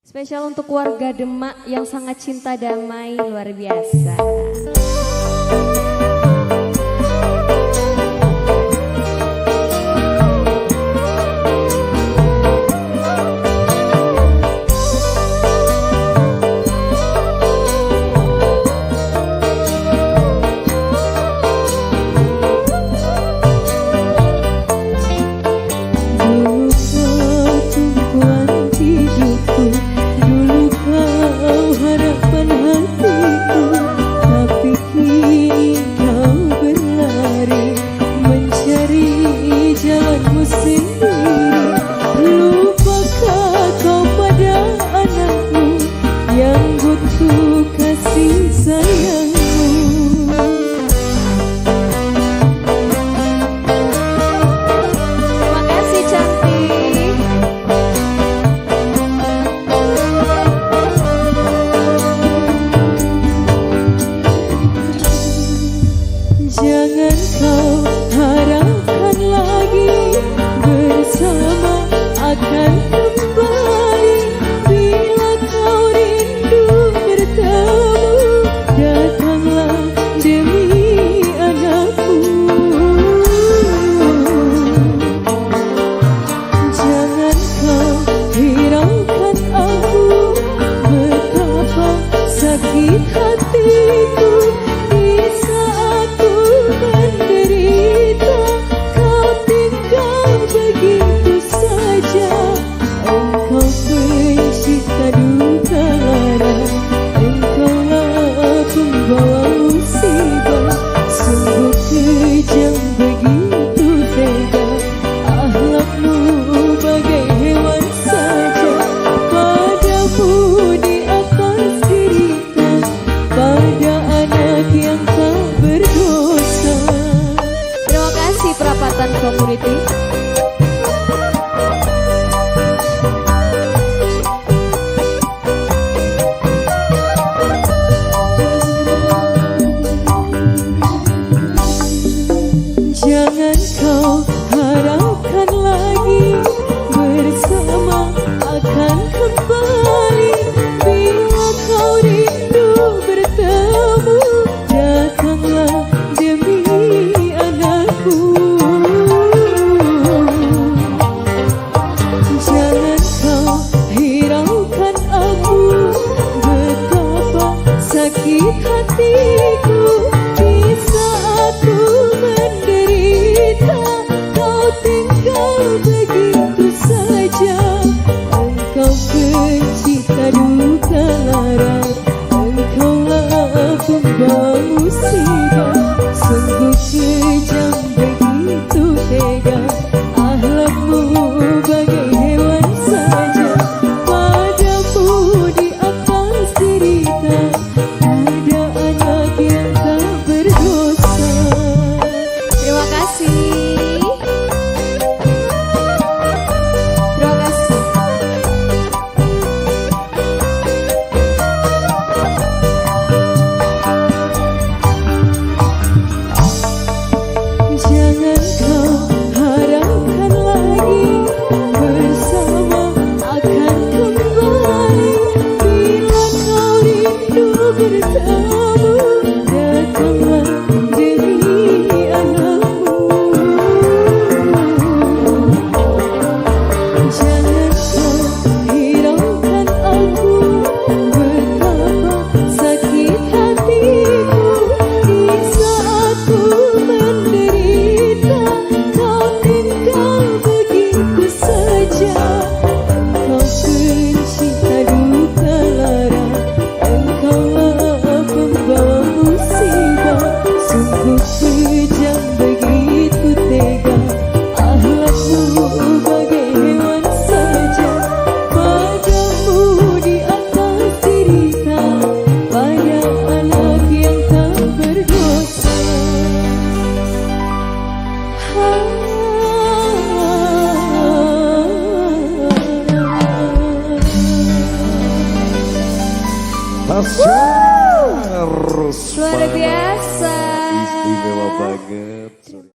Spesial untuk warga Demak yang sangat cinta damai, luar biasa. Jangan kau harapkan lagi bersama akan kembali. Bila kau rindu bertemu, datanglah demi anakku. Jangan kau hiraukan aku, betapa sakit hatiku Perapatan Community. Jangan kau harapkan lagi bersama akan kembali. Bila kau rindu bertemu, datanglah demi anakku. Jangan kau hiraukan aku, betapa sakit hatiku di saat ku menderita. Kau tinggal begitu saja, engkau pencipta duka lara, engkaulah pembawa musibah. Sungguh kejam begitu tega, akhlakmu bagai hewan saja. Padamu di atas derita, ada anak yang tak berdosa. Terima kasih. Terima kasih. Jangan kau harapkan lagi bersama akan kembali. Bila kau rindu bertemu, datanglah demi anakmu. Jangan kau hiraukan aku, betapa sakit hatiku di saat ku menderita. Kau tinggal begitu saja, engkau pencipta duka lara, engkaulah pembawa musibah. Sungguh kejam begitu tega, akhlakmu bagai hewan saja. Padamu di atas derita, pada anak yang tak berdosa. Harus Luar biasa. istimewa banget.